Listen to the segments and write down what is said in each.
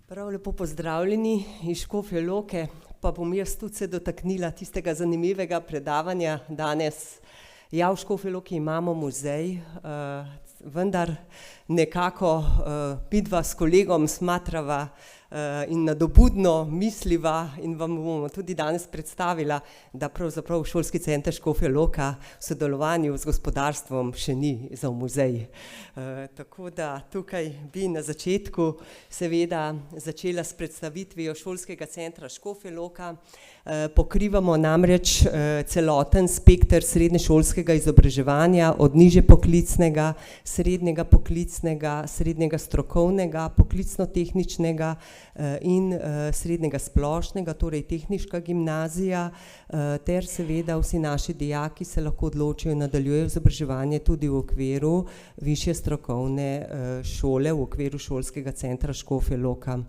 Prav lepo pozdravljeni iz Škofje Loke, pa bom jaz tudi se dotaknila tistega zanimivega predavanja danes. Ja, v Škofji Loki imamo muzej, vendar nekako midva s kolegom smatrava in nadobudno misliva in vam bomo tudi danes predstavila, da pravzaprav Šolski center Škofja Loka v sodelovanju z gospodarstvom še ni za muzej. Tako da tukaj bi na začetku seveda začela s predstavitvijo Šolskega centra Škofja Loka. Pokrivamo namreč celoten spekter srednješolskega izobraževanja, od nižje poklicnega, srednjega poklicnega, srednjega strokovnega, poklicno-tehničnega in srednjega splošnega, torej tehniška gimnazija, ter seveda vsi naši dijaki se lahko odločijo in nadaljujejo izobraževanje tudi v okviru višje strokovne šole, v okviru Šolskega centra Škofja Loka.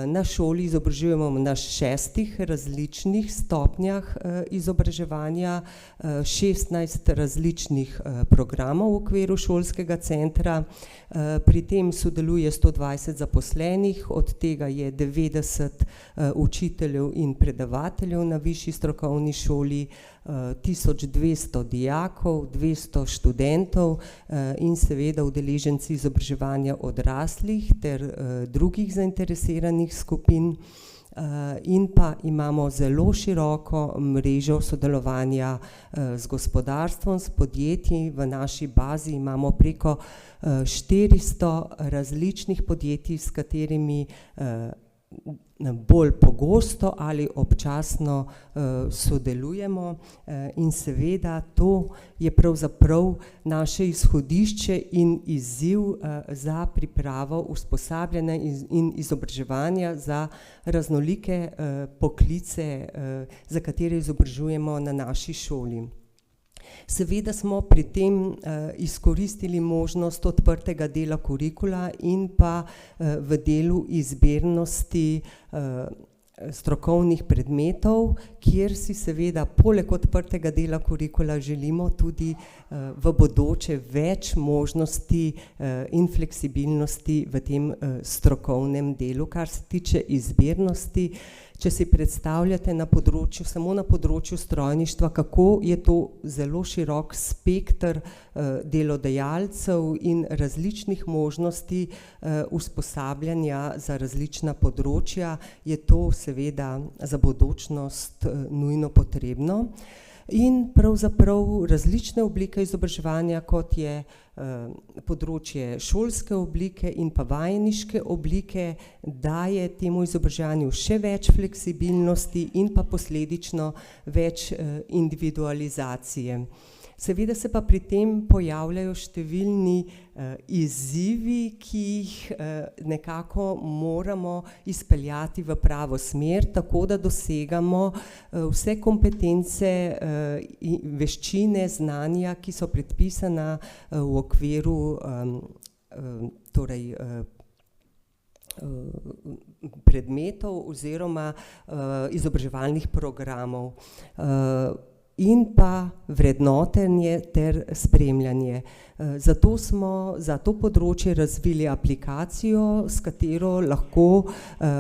Na šoli izobražujemo na 6 različnih stopnjah izobraževanja, 16 različnih programov v okviru šolskega centra. Pri tem sodeluje 120 zaposlenih, od tega je 90 učiteljev in predavateljev na višji strokovni šoli, 1200 dijakov, 200 študentov in seveda udeleženci izobraževanja odraslih ter drugih zainteresiranih skupin. In pa imamo zelo široko mrežo sodelovanja z gospodarstvom, s podjetji. V naši bazi imamo preko 400 različnih podjetij, s katerimi bolj pogosto ali občasno sodelujemo in seveda to je pravzaprav naše izhodišče in izziv za pripravo usposabljanja in izobraževanja za raznolike poklice, za katere izobražujemo na naši šoli. Seveda smo pri tem izkoristili možnost odprtega dela kurikula in pa v delu izbirnosti strokovnih predmetov, kjer si seveda poleg odprtega dela kurikula želimo tudi v bodoče več možnosti in fleksibilnosti v tem strokovnem delu. Kar se tiče izbirnosti, če si predstavljate na področju, samo na področju strojništva, kako je to zelo širok spekter delodajalcev in različnih možnosti usposabljanja za različna področja, je to seveda za bodočnost nujno potrebno. In pravzaprav različne oblike izobraževanja, kot je področje šolske oblike in pa vajeniške oblike, daje temu izobraževanju še več fleksibilnosti in pa posledično več individualizacije. Seveda se pa pri tem pojavljajo številni izzivi, ki jih nekako moramo izpeljati v pravo smer, tako da dosegamo vse kompetence, veščine, znanja, ki so predpisana v okviru torej predmetov oziroma izobraževalnih programov. In pa vrednotenje ter spremljanje. Zato smo za to področje razvili aplikacijo, s katero lahko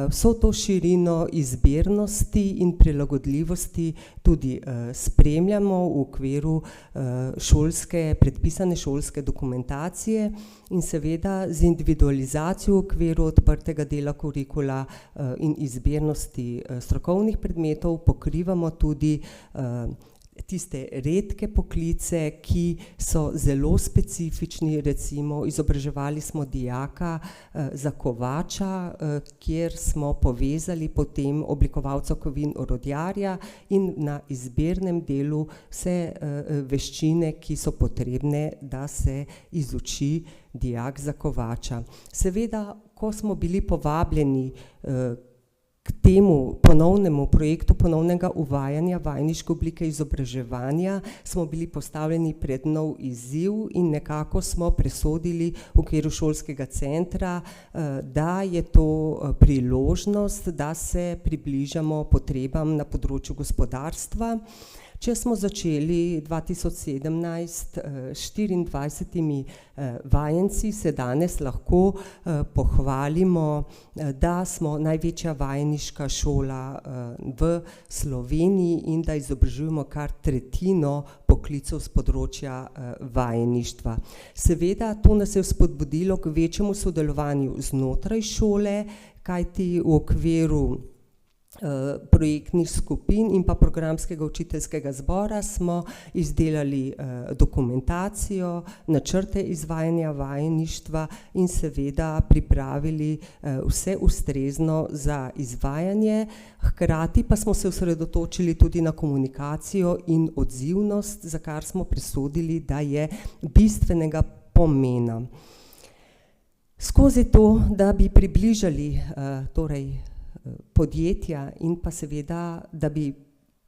vso to širino izbirnosti in prilagodljivosti tudi spremljamo v okviru predpisane šolske dokumentacije in seveda z individualizacijo v okviru odprtega dela kurikula in izbirnosti strokovnih predmetov pokrivamo tudi tiste redke poklice, ki so zelo specifični. Recimo izobraževali smo dijaka za kovača, kjer smo povezali potem oblikovalca kovin orodjarja in na izbirnem delu vse veščine, ki so potrebne, da se izuči dijak za kovača. Seveda, ko smo bili povabljeni k temu ponovnemu projektu ponovnega uvajanja vajeniške oblike izobraževanja, smo bili postavljeni pred nov izziv in nekako smo presodili v okviru šolskega centra, da je to priložnost, da se približamo potrebam na področju gospodarstva. Če smo začeli 2017 s 24 vajenci, se danes lahko pohvalimo, da smo največja vajeniška šola v Sloveniji in da izobražujemo kar tretjino poklicev s področja vajeništva. Seveda, to nas je spodbudilo k večjemu sodelovanju znotraj šole, kajti v okviru projektnih skupin in pa programskega učiteljskega zbora smo izdelali dokumentacijo, načrte izvajanja vajeništva in seveda pripravili vse ustrezno za izvajanje. Hkrati pa smo se osredotočili tudi na komunikacijo in odzivnost, za kar smo presodili, da je bistvenega pomena. Skozi to, da bi približali podjetja in pa seveda, da bi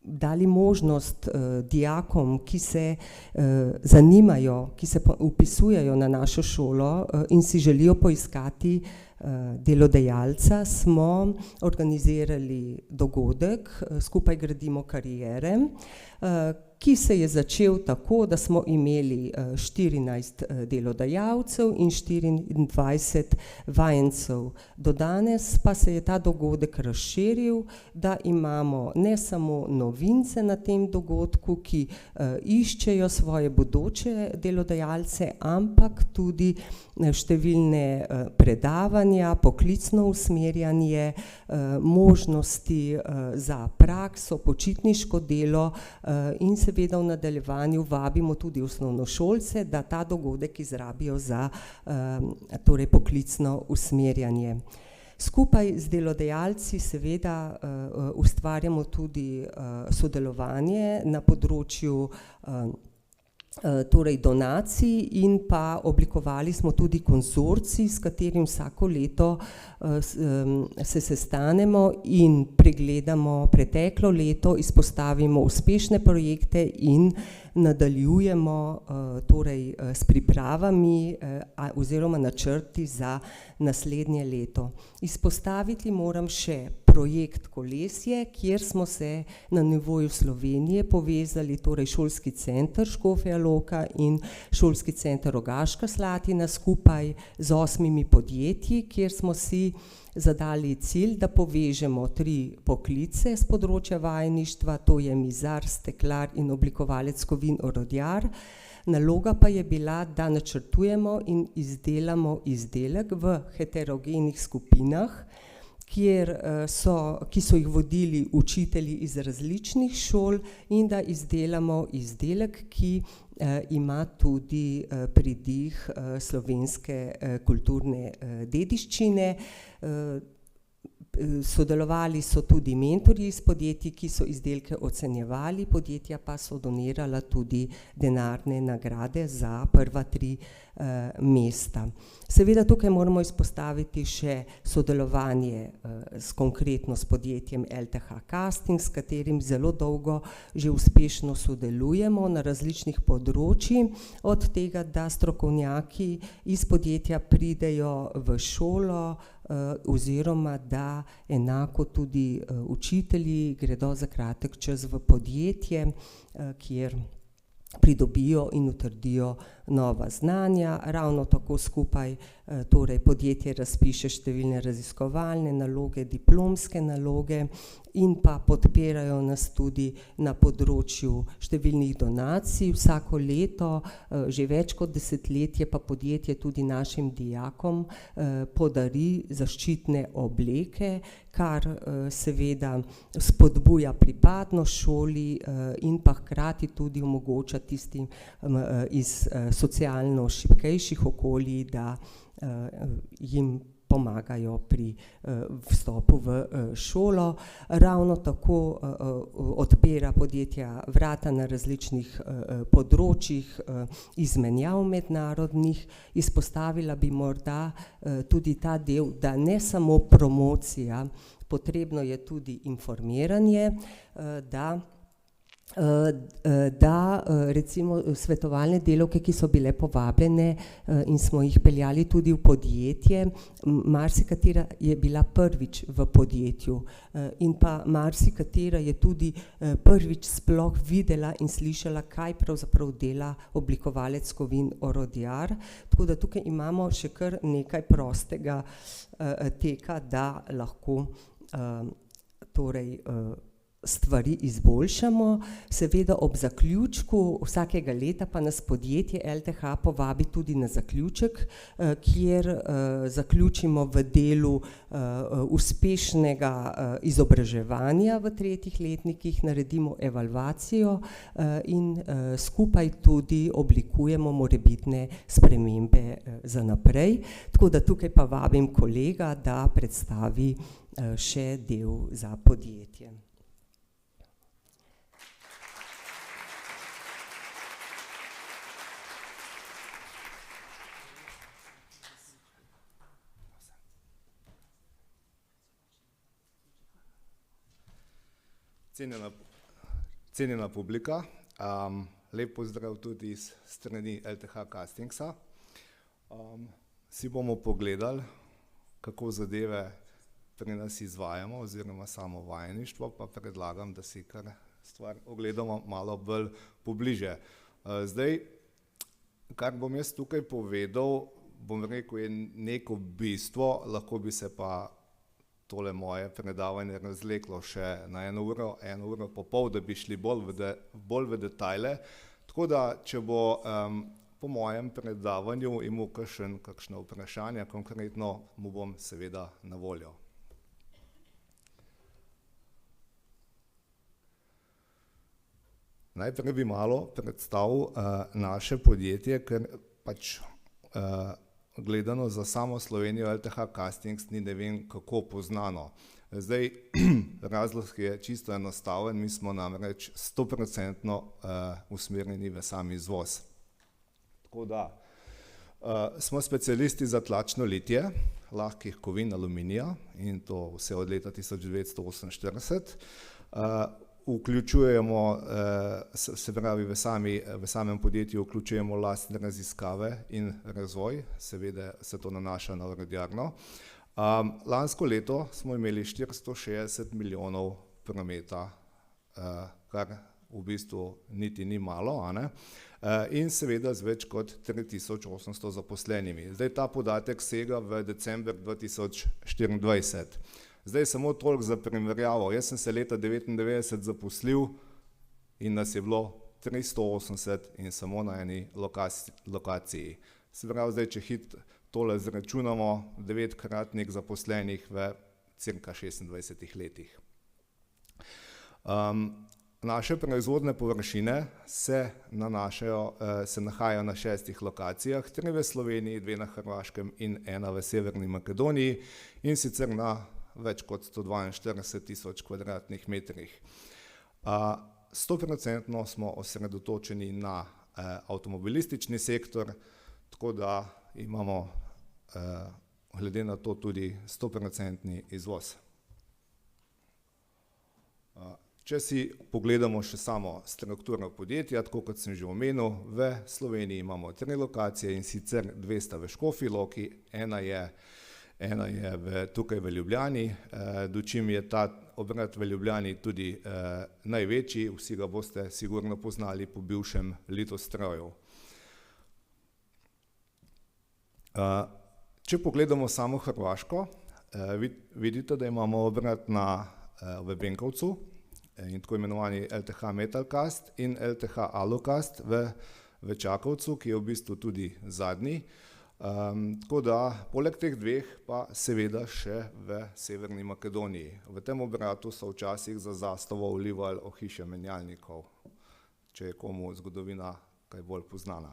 dali možnost dijakom, ki se zanimajo, ki se vpisujejo na našo šolo in si želijo poiskati delodajalca, smo organizirali dogodek Skupaj gradimo kariere, ki se je začel tako, da smo imeli 14 delodajalcev in 24 vajencev. Do danes pa se je ta dogodek razširil, da imamo ne samo novince na tem dogodku, ki iščejo svoje bodoče delodajalce, ampak tudi številne predavanja, poklicno usmerjanje, možnosti za prakso, počitniško delo in seveda v nadaljevanju vabimo tudi osnovnošolce, da ta dogodek izrabijo za poklicno usmerjanje. Skupaj z delodajalci seveda ustvarjamo tudi sodelovanje na področju donacij in pa oblikovali smo tudi konzorcij, s katerim vsako leto se sestanemo in pregledamo preteklo leto, izpostavimo uspešne projekte in nadaljujemo s pripravami oziroma načrti za naslednje leto. Izpostaviti moram še projekt Kolesje, kjer smo se na nivoju Slovenije povezali, šolski center Škofja Loka in šolski center Rogaška Slatina skupaj z 8 podjetji, kjer smo si zadali cilj, da povežemo 3 poklice z področja vajeništva, to je mizar, steklar in oblikovalec kovin orodjar. Naloga pa je bila, da načrtujemo in izdelamo izdelek v heterogenih skupinah, ki so jih vodili učitelji iz različnih šol in da izdelamo izdelek, ki ima tudi pridih slovenske kulturne dediščine. Sodelovali so tudi mentorji iz podjetij, ki so izdelke ocenjevali, podjetja pa so donirala tudi denarne nagrade za prva 3 mesta. Seveda tukaj moramo izpostaviti še sodelovanje konkretno s podjetjem LTH Casting, s katerim zelo dolgo že uspešno sodelujemo na različnih področjih, od tega, da strokovnjaki iz podjetja pridejo v šolo oziroma da enako tudi učitelji gredo za kratek čas v podjetje, kjer pridobijo in utrdijo nova znanja. Ravno tako skupaj podjetje razpiše številne raziskovalne naloge, diplomske naloge in pa podpirajo nas tudi na področju številnih donacij. Vsako leto, že več kot desetletje, pa podjetje tudi našim dijakom podari zaščitne obleke, kar seveda spodbuja pripadnost šoli in pa hkrati tudi omogoča tistim iz socialno šibkejših okolij, da jim pomagajo pri vstopu v šolo. Ravno tako odpira podjetja vrata na različnih področjih izmenjav mednarodnih. Izpostavila bi morda tudi ta del, da ne samo promocija, potrebno je tudi informiranje, da da recimo svetovalne delavke, ki so bile povabljene in smo jih peljali tudi v podjetje, marsikatera je bila prvič v podjetju in pa marsikatera je tudi prvič sploh videla in slišala, kaj pravzaprav dela oblikovalec kovin orodjar, tako da tukaj imamo še kar nekaj prostega teka, da lahko torej stvari izboljšamo. Seveda ob zaključku vsakega leta pa nas podjetje LTH povabi tudi na zaključek, kjer zaključimo v delu uspešnega izobraževanja v 3. letnikih, naredimo evalvacijo in skupaj tudi oblikujemo morebitne spremembe za naprej. Tako da tukaj pa vabim kolega, da predstavi še del za podjetje. Cenjena publika, lep pozdrav tudi iz strani LTH Castingsa. Si bomo pogledali, kako zadeve pri nas izvajamo oziroma samo vajeništvo, pa predlagam, da si kar stvar ogledamo malo bolj pobliže. Zdaj, kar bom jaz tukaj povedal, bom rekel, je neko bistvo, lahko bi se pa tole moje predavanje razleklo še na 1 uro, 1 uro pa pol, da bi šli bolj v detajle. Tako da, če bo po mojem predavanju imel kakšno vprašanje, konkretno mu bom seveda na voljo. Najprej bi malo predstavil naše podjetje, ker pač gledano za samo Slovenijo LTH Castings ni ne vem kako poznano. Zdaj, razlog je čisto enostaven, mi smo namreč 100% usmerjeni v sam izvoz. Tako da, smo specialisti za tlačno litje lahkih kovin aluminija in to vse od leta 1948. Vključujemo, se pravi v samem podjetju vključujemo lastne raziskave in razvoj, seveda se to nanaša na orodjarno. Lansko leto smo imeli 460 milijonov prometa, kar v bistvu niti ni malo, a ne? In seveda z več kot 3800 zaposlenimi. Zdaj ta podatek sega v december 2024. Zdaj samo toliko za primerjavo, jaz sem se leta 1999 zaposlil in nas je bilo 380 in samo na eni lokaciji. Se pravi, zdaj, če tole zračunamo, 9-kratnik zaposlenih v cirka 26 letih. Naše proizvodne površine se nahajajo na 6 lokacijah, 3 v Sloveniji, 2 na Hrvaškem in 1 v Severni Makedoniji in sicer na več kot 142 tisoč kvadratnih metrih. 100% smo osredotočeni na avtomobilistični sektor, tako da imamo glede na to tudi 100% izvoz. Če si pogledamo še samo strukturo podjetja, tako kot sem že omenil, v Sloveniji imamo 3 lokacije in sicer 2 sta v Škofji Loki, ena je tukaj v Ljubljani, dočim je ta obrat v Ljubljani tudi največji, vsi ga boste sigurno poznali po bivšem Litostroju. Če pogledamo samo Hrvaško, vidite, da imamo obrat v Benkovcu in tako imenovani LTH Metalcast in LTH Alucast v Čakovcu, ki je v bistvu tudi zadnji. Tako da, poleg teh 2 pa seveda še v Severni Makedoniji. V tem obratu so včasih za zastavo vlivali ohišja menjalnikov, če je komu zgodovina kaj bolj poznana.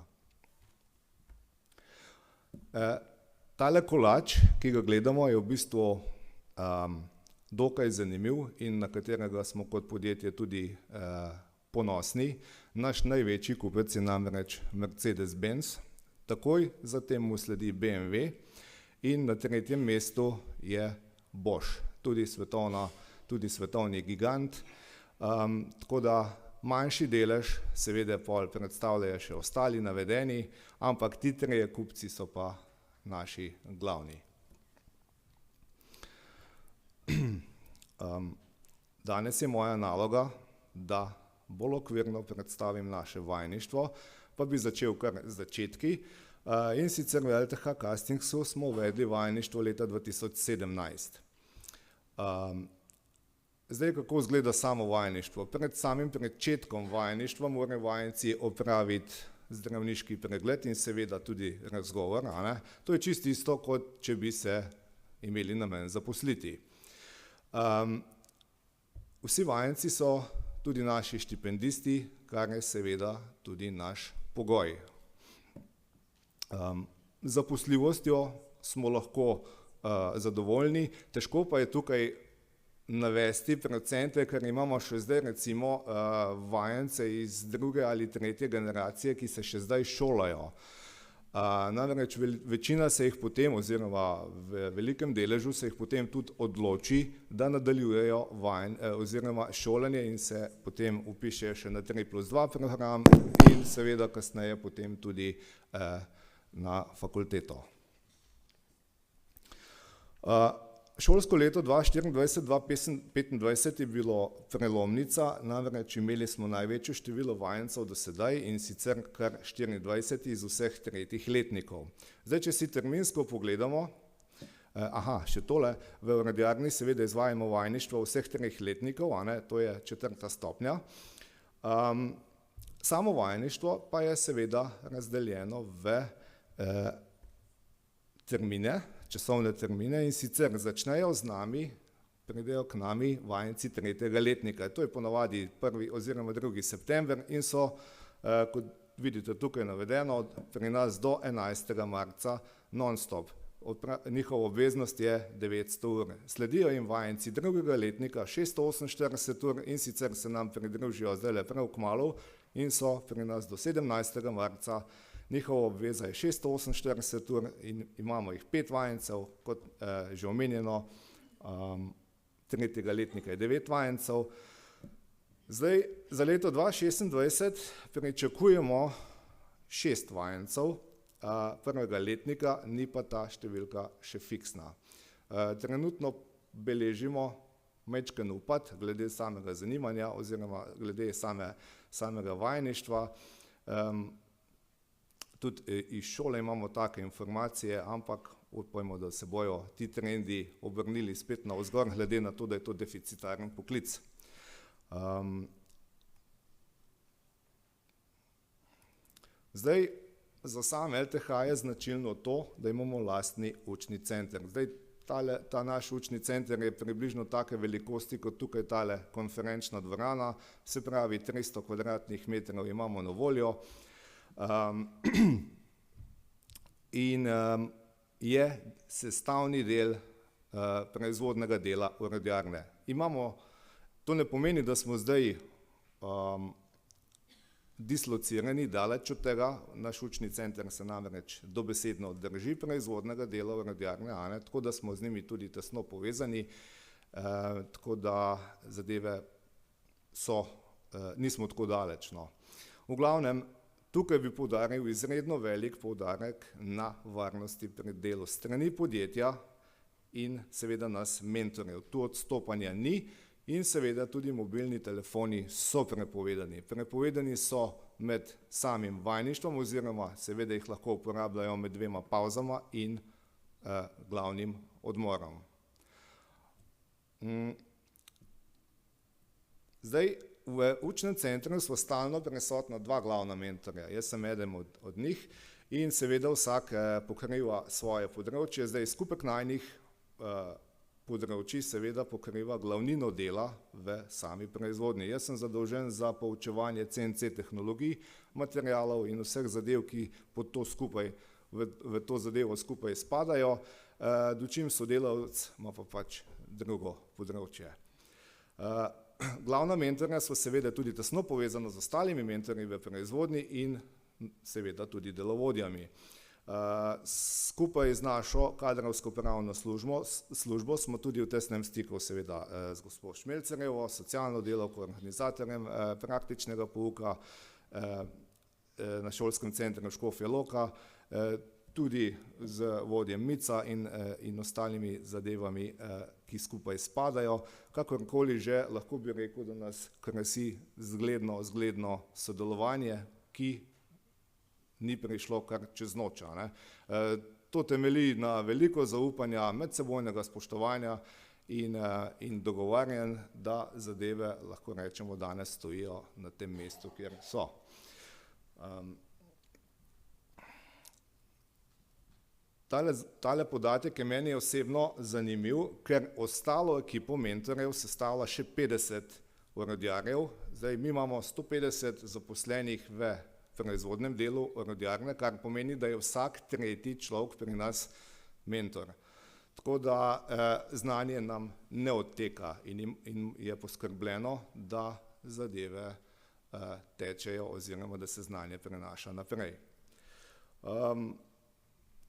Tale kolač, ki ga gledamo, je v bistvu dokaj zanimiv in na katerega smo kot podjetje tudi ponosni. Naš največji kupec je namreč Mercedes-Benz, takoj zatem mu sledi BMW in na 3. mestu je Bosch, tudi svetovni gigant. Tako da manjši delež seveda pol predstavljajo še ostali navedeni, ampak ti trije kupci so pa naši glavni. Danes je moja naloga, da bolj okvirno predstavim naše vajeništvo, pa bi začel kar z začetki. In sicer v LTH Castingsu smo uvedli vajeništvo leta 2017. Zdaj, kako izgleda samo vajeništvo? Pred samim začetkom vajeništva morajo vajenci opraviti zdravniški pregled in seveda tudi razgovor. To je čisto isto, kot če bi se imeli namen zaposliti. Vsi vajenci so tudi naši štipendisti, kar je seveda tudi naš pogoj. Z zaposljivostjo smo lahko zadovoljni, težko pa je tukaj navesti procente, ker imamo še zdaj recimo vajence iz druge ali tretje generacije, ki se še zdaj šolajo. Namreč večina se jih potem, oziroma v velikem deležu se jih potem tudi odloči, da nadaljujejo oziroma šolanje in se potem vpišejo še na 3+2 program in seveda kasneje potem tudi na fakulteto. Šolsko leto 2024-2025 je bilo prelomnica, namreč imeli smo največje število vajencev do sedaj in sicer kar 24 iz vseh tretjih letnikov. Zdaj, če si terminsko pogledamo, še tole, v orodjarni seveda izvajamo vajeništvo vseh treh letnikov, to je 4. stopnja. Samo vajeništvo pa je seveda razdeljeno v termine, časovne termine in sicer začnejo z nami, pridejo k nami vajenci 3. letnika. To je ponavadi 1. oziroma 2. september in so, kot vidite tukaj navedeno, pri nas do 11. marca non-stop. Njihova obveznost je 900 ur. Sledijo jim vajenci 2. letnika 648 ur in sicer se nam pridružijo zdajle prav kmalu in so pri nas do 17. marca. Njihova obveza je 648 ur in imamo jih 5 vajencev, kot že omenjeno, 3. letnika je 9 vajencev. Zdaj, za leto 2026 pričakujemo 6 vajencev 1. letnika, ni pa ta številka še fiksna. Trenutno beležimo majčken upad glede samega zanimanja oziroma glede samega vajeništva. Tudi iz šole imamo take informacije, ampak upajmo, da se bojo ti trendi obrnili spet navzgor, glede na to, da je to deficitaren poklic. Zdaj, za sam LTH je značilno to, da imamo lastni učni center. Zdaj, ta naš učni center je približno take velikosti, kot tukaj tale konferenčna dvorana, se pravi 300 kvadratnih metrov imamo na voljo. In je sestavni del proizvodnega dela orodjarne. To ne pomeni, da smo zdaj dislocirani daleč od tega, naš učni center se namreč dobesedno drži proizvodnega dela orodjarne, tako da smo z njimi tudi tesno povezani, tako da zadeve nismo tako daleč. V glavnem, tukaj bi poudaril izredno velik poudarek na varnosti pri delu strani podjetja in seveda nas mentorjev. Tu odstopanja ni in seveda tudi mobilni telefoni so prepovedani. Prepovedani so med samim vajeništvom oziroma seveda jih lahko uporabljajo med 2 pavzama in glavnim odmorom. Zdaj, v učnem centru so stalno prisotna 2 glavna mentorja. Jaz sem eden od njih in seveda vsak pokriva svoje področje. Zdaj, skupek najnih področji seveda pokriva glavnino dela v sami proizvodnji. Jaz sem zadolžen za poučevanje CNC tehnologij, materialov in vseh zadev, ki pod to skupaj, v to zadevo skupaj spadajo, dočim sodelavec ima pa pač drugo področje. Glavna mentorja so seveda tudi tesno povezana z ostalimi mentorji v proizvodnji in seveda tudi delovodjami. Skupaj z našo kadrovsko pravno službo smo tudi v tesnem stiku seveda z gospod Šmelcerjevo, socialno delavko, organizatorjem praktičnega pouka na šolskem centru Škofja Loka, tudi z vodjem MIC-a in ostalimi zadevami, ki skupaj spadajo. Kakorkoli že, lahko bi rekel, da nas krasi zgledno sodelovanje, ki ni prišlo kar čez noč. To temelji na veliko zaupanja, medsebojnega spoštovanja in dogovarjanj, da zadeve, lahko rečemo, danes stojijo na tem mestu, kjer so. Tale podatek je meni osebno zanimiv, ker ostalo ekipo mentorjev sestavlja še 50 orodjarjev. Zdaj, mi imamo 150 zaposlenih v proizvodnem delu orodjarne, kar pomeni, da je vsak tretji človek pri nas mentor. Tako da znanje nam ne odteka in je poskrbljeno, da zadeve tečejo oziroma da se znanje prenaša naprej.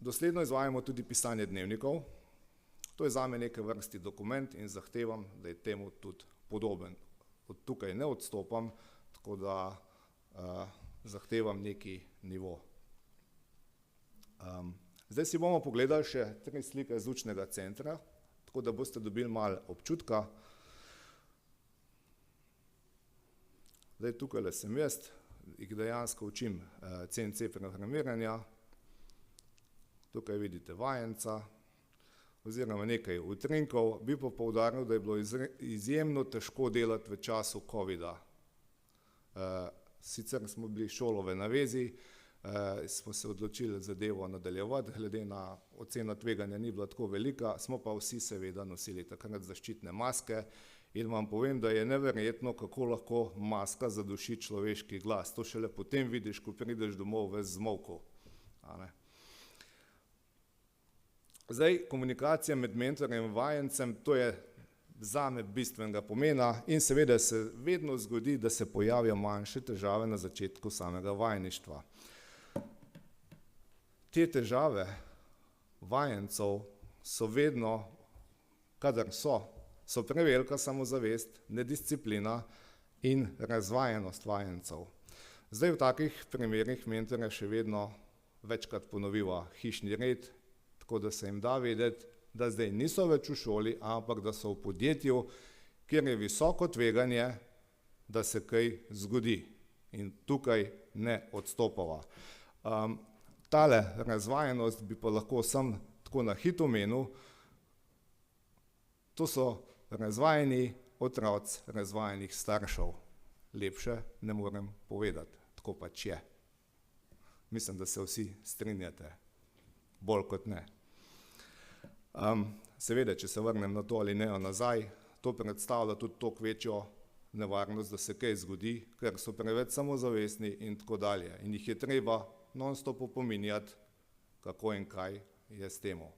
Dosledno izvajamo tudi pisanje dnevnikov. To je zame neke vrsti dokument in zahtevam, da je temu tudi podoben. Od tukaj ne odstopam, tako da zahtevam neki nivo. Zdaj si bomo pogledali še 3 slike z učnega centra, tako da boste dobili malo občutka. Zdaj, tukaj sem jaz, jih dejansko učim CNC programiranja. Tukaj vidite vajenca oziroma nekaj utrinkov. Bi pa poudaril, da je bilo izjemno težko delati v času covida. Sicer smo bili šolo v navezi, smo se odločili zadevo nadaljevati, glede na oceno tveganja ni bila tako velika, smo pa vsi seveda nosili takrat zaščitne maske in vam povem, da je neverjetno, kako lahko maska zaduši človeški glas. To šele potem vidiš, ko prideš domov ves zmolkl. Zdaj, komunikacija med mentorjem in vajencem, to je zame bistvenega pomena in seveda se vedno zgodi, da se pojavijo manjše težave na začetku samega vajeništva. Te težave vajencev so vedno, kadar so prevelika samozavest, nedisciplina in razvajenost vajencev. Zdaj, v takih primerih mentorja še vedno večkrat ponoviva hišni red, tako da se jim da vedeti, da zdaj niso več v šoli, ampak da so v podjetju, kjer je visoko tveganje, da se kaj zgodi. In tukaj ne odstopava. Tale razvajenost bi pa lahko sam tako na hit omenil. To so razvajeni otroci razvajenih staršev. Lepše ne morem povedati, tako pač je. Mislim, da se vsi strinjate, bolj kot ne. Seveda, če se vrnem na to ali ne nazaj, to predstavlja tudi toliko večjo nevarnost, da se kaj zgodi, ker so preveč samozavestni in tako dalje. In jih je treba non-stop opominjati, kako in kaj je s temu.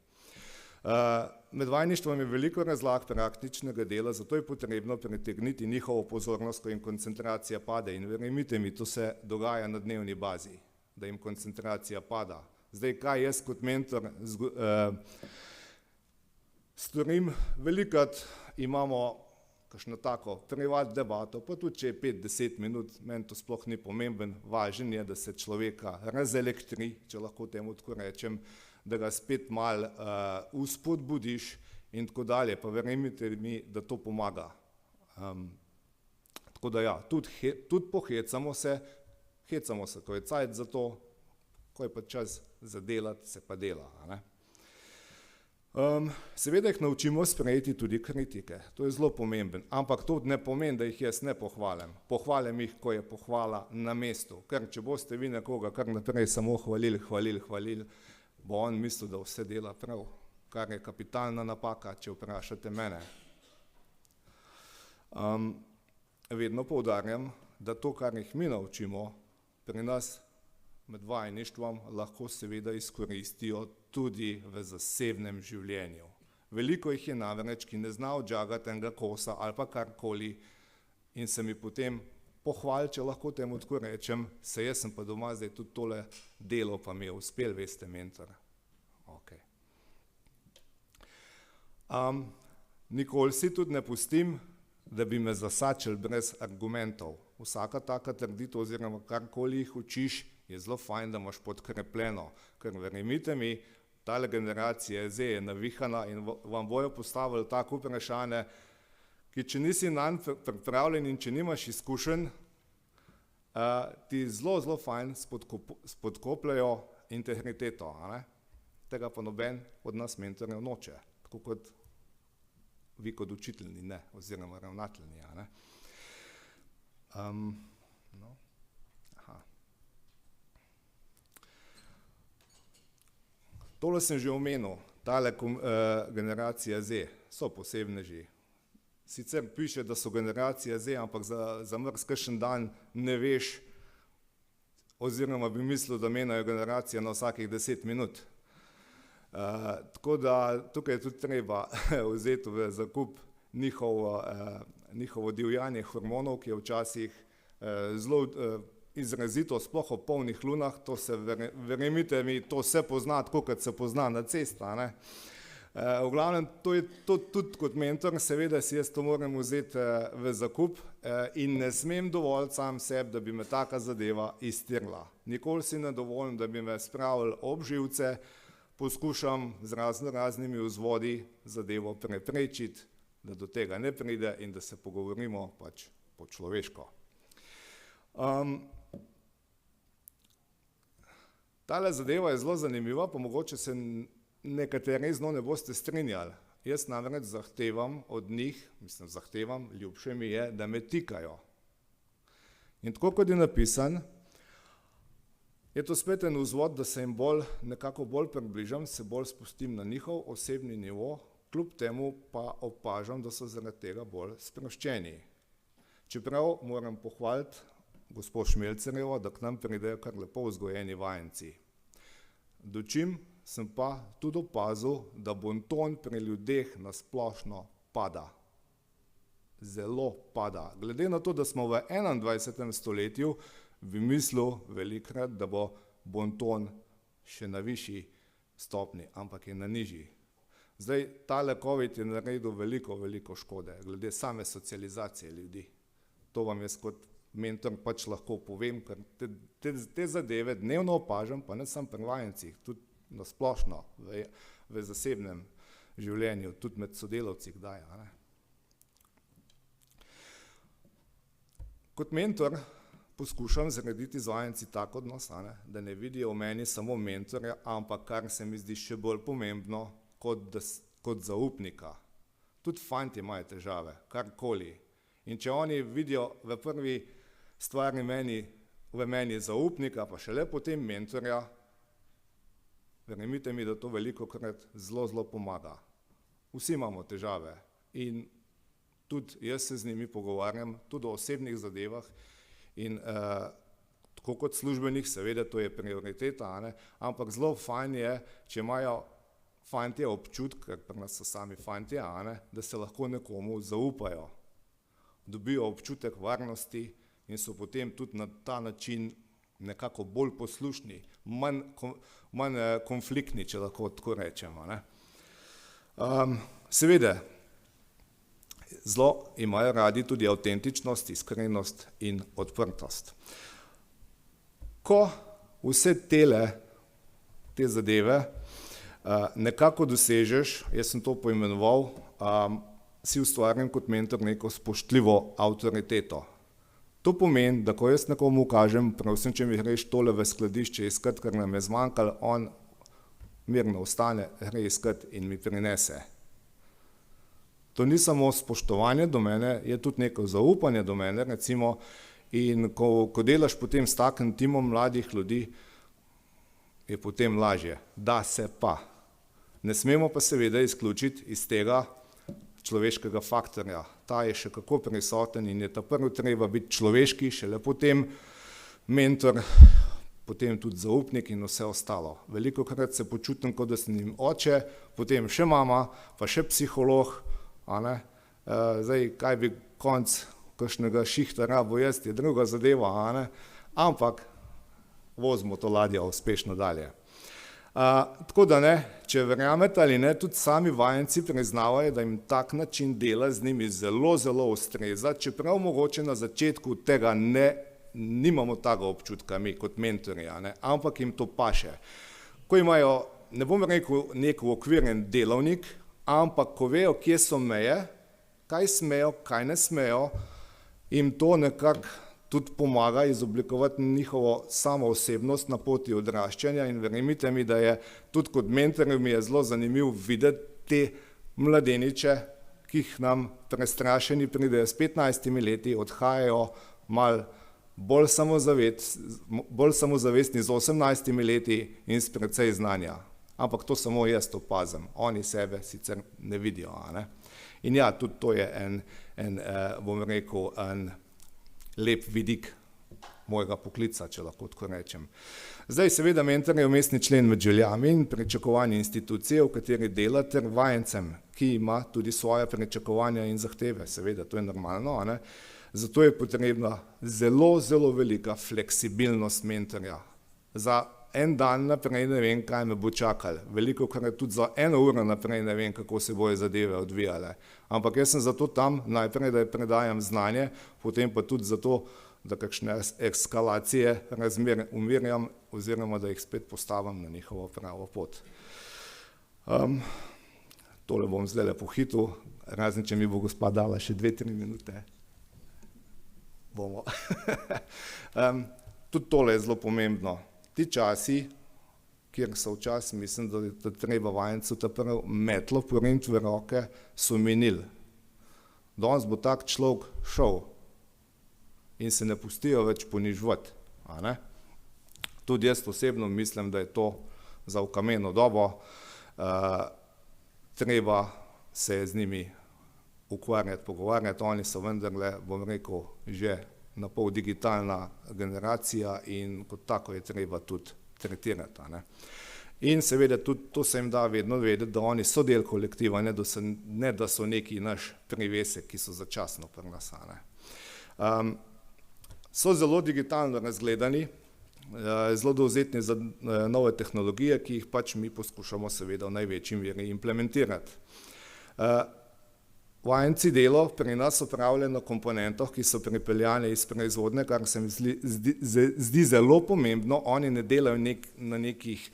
Med vajeništvom je veliko razlag praktičnega dela, zato je potrebno pritegniti njihovo pozornost, ko jim koncentracija pade. In verjemite mi, to se dogaja na dnevni bazi, da jim koncentracija pada. Zdaj, kaj jaz kot mentor storim? Velikokrat imamo kakšno tako privat debato, pa tudi če je 5-10 minut, meni to sploh ni pomemben, važen je, da se človeka razelektri, če lahko temu tako rečem, da ga spet malo vzpodbudiš in tako dalje, pa verjemite mi, da to pomaga. Tako da ja, tudi pohecamo se, ko je cajt za to, ko je pa čas za delati, se pa dela. Seveda jih naučimo sprejeti tudi kritike, to je zelo pomemben, ampak to ne pomeni, da jih jaz ne pohvalim. Pohvalim jih, ko je pohvala na mestu, ker če boste vi nekoga kar naprej samo hvalili, bo on mislil, da vse dela prav, kar je kapitalna napaka, če vprašate mene. Vedno poudarjam, da to, kar jih mi naučimo, pri nas med vajeništvom lahko seveda izkoristijo tudi v zasebnem življenju. Veliko jih je namreč, ki ne zna odžagati enega kosa ali pa karkoli in se mi potem pohvaliti, če lahko temu tako rečem, se jaz sem pa doma zdaj tudi tole delo pa mi je uspel, veste, mentor. Okay. Nikoli si tudi ne pustim, da bi me zasačili brez argumentov. Vsaka taka trditev oziroma karkoli jih učiš, je zelo fajn, da imaš podkrepljeno, ker verjemite mi, tale generacija Z je navihana in vam bojo postavili tako vprašanje, ki če nisi nanj pripravljen in če nimaš izkušenj, ti zelo fajn spodkopljajo integriteto. Tega pa noben od nas mentorjev noče, tako kot vi kot učiteljni ne, oziroma ravnateljni. Tole sem že omenil, tale generacija Z, so posebneži. Sicer piše, da so generacija Z, ampak za marsikakšen dan ne veš, oziroma bi mislil, da menjajo generacija na vsakih 10 minut. Tako da tukaj je tudi treba vzeti v zakup njihovo divjanje hormonov, ki je včasih zelo izrazito, sploh o polnih lunah, to se, verjemite mi, to se pozna, tako kot se pozna na cesta. V glavnem, to je tudi kot mentor, seveda si jaz to moram vzeti v zakup in ne smem dovoliti sam sebi, da bi me taka zadeva iztirila. Nikoli si ne dovolim, da bi me spravili ob živce, poskušam z raznimi vzvodi zadevo preprečiti, da do tega ne pride in da se pogovorimo pač po človeško. Tale zadeva je zelo zanimiva, pa mogoče se nekateri z njo ne boste strinjali. Jaz namreč zahtevam od njih, ljubše mi je, da me tikajo. In tako kot je napisan, je to spet en vzvod, da se jim nekako bolj približam, se bolj spustim na njihov osebni nivo, kljub temu pa opažam, da so zaradi tega bolj sproščeni. Čeprav moram pohvaliti gospod Šmelcerjevo, da k nam pridejo kar lepo vzgojeni vajenci. Dočim sem pa tudi opazil, da bonton pri ljudeh na splošno pada. Zelo pada. Glede na to, da smo v 21. stoletju, bi mislil velikrat, da bo bonton še na višji stopni, ampak je na nižji. Zdaj, tale COVID je naredil veliko škode, glede same socializacije ljudi. To vam jaz kot mentor pač lahko povem, ker te zadeve dnevno opažam, pa ne samo pri vajencih, tudi na splošno v zasebnem življenju, tudi med sodelavci kdaj. Kot mentor poskušam zgraditi z vajenci tak odnos, da ne vidijo v meni samo mentorja, ampak kar se mi zdi še bolj pomembno, kot zaupnika. Tudi fantje imajo težave, karkoli. In če oni vidijo v prvi stvari v meni zaupnika, pa šele potem mentorja, verjemite mi, da to velikokrat zelo pomaga. Vsi imamo težave in tudi jaz se z njimi pogovarjam, tudi o osebnih zadevah in tako kot službenih, seveda to je prioriteta, ampak zelo fajn je, če imajo fantje občutek, ker pri nas so sami fantje, da se lahko nekomu zaupajo, dobijo občutek varnosti in so potem tudi na ta način nekako bolj poslušni, manj konfliktni, če lahko tako rečemo. Seveda, zelo imajo radi tudi avtentičnost, iskrenost in odprtost. Ko vse te zadeve nekako dosežeš, jaz sem to poimenoval, si ustvarjam kot mentor neko spoštljivo avtoriteto. To pomeni, da ko jaz nekomu kažem, prosim, če mi greš tole v skladišče iskat, ker nam je zmanjkalo, on mirno vstane, gre iskat in mi prinese. To ni samo spoštovanje do mene, je tudi neko zaupanje do mene, recimo, in ko delaš potem s takim timom mladih ljudi, je potem lažje. Da se pa. Ne smemo pa seveda izključiti iz tega človeškega faktorja. Ta je še kako prisoten in je ta prvo treba biti človeški, šele potem mentor, potem tudi zaupnik in vse ostalo. Velikokrat se počutim, kot da sem jim oče, potem še mama, pa še psiholog. Zdaj, kaj bi konc kakšnega šihta rabo jaz, je druga zadeva, a ne? Ampak vozimo to ladjo uspešno dalje. Tako da ne, če verjamete ali ne, tudi sami vajenci priznavajo, da jim tak način dela z njimi zelo, zelo ustreza, čeprav mogoče na začetku tega nimamo takega občutka mi kot mentorji, ampak jim to paše. Ko imajo, ne bom rekel, nek uokvirjen delovnik, ampak ko vejo, kje so meje, kaj smejo, kaj ne smejo, jim to nekako tudi pomaga izoblikovati njihovo samoosebnost na poti odraščanja in verjemite mi, da je tudi kot mentorju mi je zelo zanimivo videti te mladeniče, ki jih nam prestrašeni pridejo s 15 leti, odhajajo malo bolj samozavestni z 18 leti in s precej znanja. Ampak to samo jaz opazim, oni sebe sicer ne vidijo. Ne? In ja, tudi to je bom rekel, en lep vidik mojega poklica, če lahko tako rečem. Zdaj seveda mentor je vmesni člen med željami in pričakovanji institucije, v kateri dela, ter vajencem, ki ima tudi svoje pričakovanja in zahteve. Seveda, to je normalno, a ne? Zato je potrebna zelo, zelo velika fleksibilnost mentorja. Za en dan naprej ne vem, kaj me bo čakalo. Velikokrat tudi za 1 uro naprej ne vem, kako se bojo zadeve odvijale. Ampak jaz sem zato tam najprej, da predajam znanje, potem pa tudi zato, da kakšne eskalacije razmer umirjam oziroma da jih spet postavim na njihovo pravo pot. Tole bom zdaj pohitil, razen če mi bo gospa dala še 2-3 minute. Bomo. Tudi tole je zelo pomembno. Ti časi, kjer so včasih, mislim, da treba vajencu ta prvo metlo poriniti v roke, so minili. Danes bo tak človek šel in se ne pustijo več poniževati. Tudi jaz osebno mislim, da je to za v kameno dobo. Treba se z njimi ukvarjati, pogovarjati. Oni so vendarle, bom rekel, že na pol digitalna generacija in kot tako je treba tudi tretirati. In seveda tudi to se jim da vedno vedeti, da oni so del kolektiva, ne da so neki naš privesek, ki so začasno pri nas. So zelo digitalno razgledani, zelo dovzetni za nove tehnologije, ki jih pač mi poskušamo seveda v največji meri implementirati. Vajenci delo pri nas opravljajo na komponentah, ki so pripeljane iz proizvodnje, kar se mi zdi zelo pomembno. Oni ne delajo na nekih,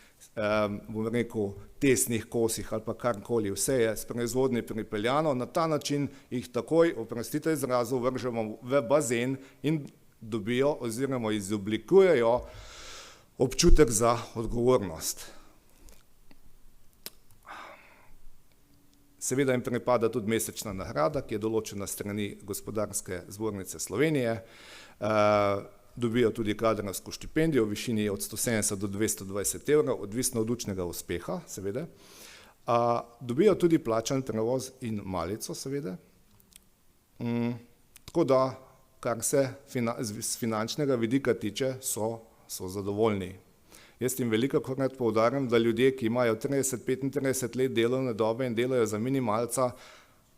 bom rekel, tesnih kosih ali pa karkoli. Vse je s proizvodnje pripeljano, na ta način jih takoj, oprostite izrazu, vržemo v bazen in dobijo oziroma izoblikujejo občutek za odgovornost. Seveda jim pripada tudi mesečna nagrada, ki je določena strani Gospodarske zbornice Slovenije. Dobijo tudi kadrovsko štipendijo v višini od 170 do 220 evrov, odvisno od učnega uspeha, seveda. Dobijo tudi plačan prevoz in malico, seveda. Tako da, kar se z finančnega vidika tiče, so zadovoljni. Jaz jim velikokrat poudarjam, da ljudje, ki imajo 30-35 let delovne dobe in delajo za minimalca,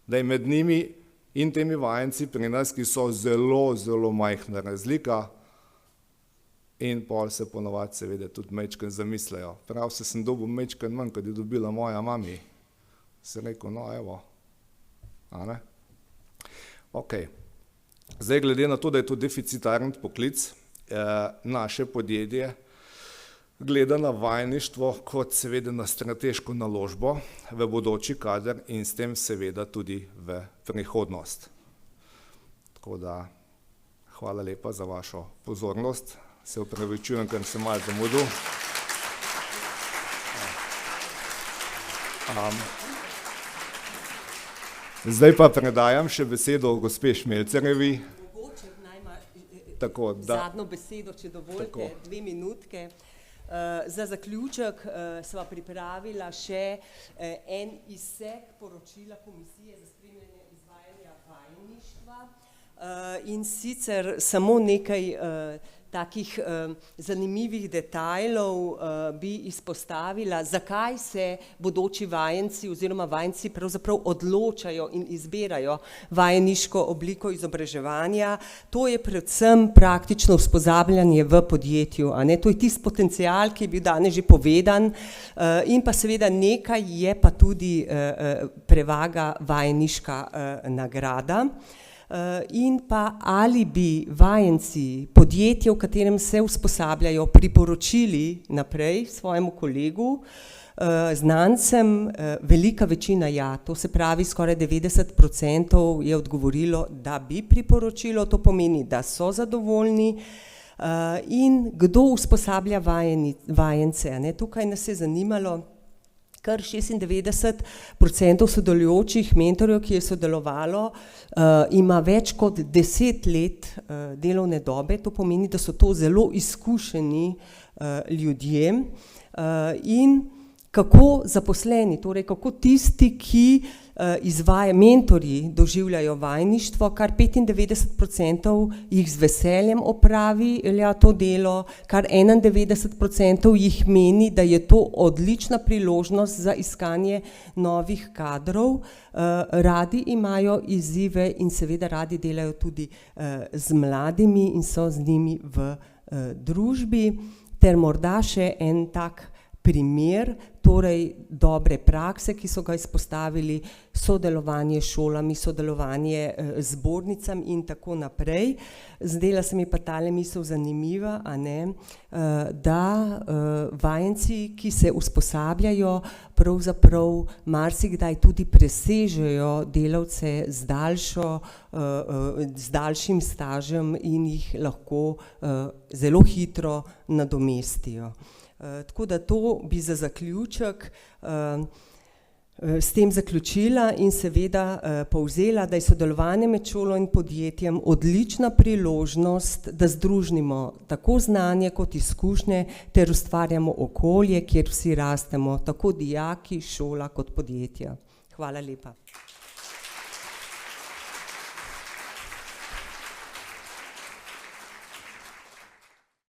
da je med njimi in temi vajenci pri nas, ki so zelo, zelo majhna razlika in pol se ponovadi seveda tudi majčken zamislijo. Prav se sem dobil majčken manj, kot je dobila moja mami. Se rekel, no evo. Ok. Zdaj glede na to, da je to deficitaren poklic, naše podjetje gleda na vajeništvo kot seveda na strateško naložbo v bodoči kader in s tem seveda tudi v prihodnost. Tako da hvala lepa za vašo pozornost. Se opravičujem, ker sem malo zamudil. Zdaj pa predajam še besedo gospe Šmelcerjevi. Mogoče Tako, da. zadnjo besedo, če dovolite, 2 minutke. Za zaključek sva pripravila še en izsek poročila Komisije za spremljanje izvajanja vajeništva in sicer samo nekaj takih zanimivih detajlov bi izpostavila, zakaj se bodoči vajenci oziroma vajenci pravzaprav odločajo in izbirajo vajeniško obliko izobraževanja. To je predvsem praktično usposabljanje v podjetju, a ne, to je tisti potencial, ki je bil danes že povedan, in pa seveda nekaj je pa tudi prevaga vajeniška nagrada. In pa ali bi vajenci podjetje, v katerem se usposabljajo, priporočili naprej svojemu kolegu, znancem, velika večina ja, to se pravi skoraj 90% je odgovorilo, da bi priporočilo, to pomeni, da so zadovoljni. In kdo usposablja vajence, ne? Tukaj nas je zanimalo, kar 96% sodelujočih mentorjev, ki je sodelovalo, ima več kot 10 let delovne dobe, to pomeni, da so to zelo izkušeni ljudje. In kako zaposleni, torej kako tisti, ki mentorji doživljajo vajeništvo, kar 95% jih z veseljem opravi to delo, kar 91% jih meni, da je to odlična priložnost za iskanje novih kadrov, radi imajo izzive in seveda radi delajo tudi z mladimi in so z njimi v družbi. Ter morda še en tak primer, torej dobre prakse, ki so ga izpostavili, sodelovanje s šolami, sodelovanje z zbornicami in tako naprej. Zdela se mi pa tale misel zanimiva, a ne, da vajenci, ki se usposabljajo, pravzaprav marsikdaj tudi presežejo delavce z daljšim stažem in jih lahko zelo hitro nadomestijo. Tako da to bi za zaključek s tem zaključila in seveda povzela, da je sodelovanje med šolo in podjetjem odlična priložnost, da združimo tako znanje kot izkušnje ter ustvarjamo okolje, kjer vsi rastemo, tako dijaki, šola kot podjetja. Hvala lepa.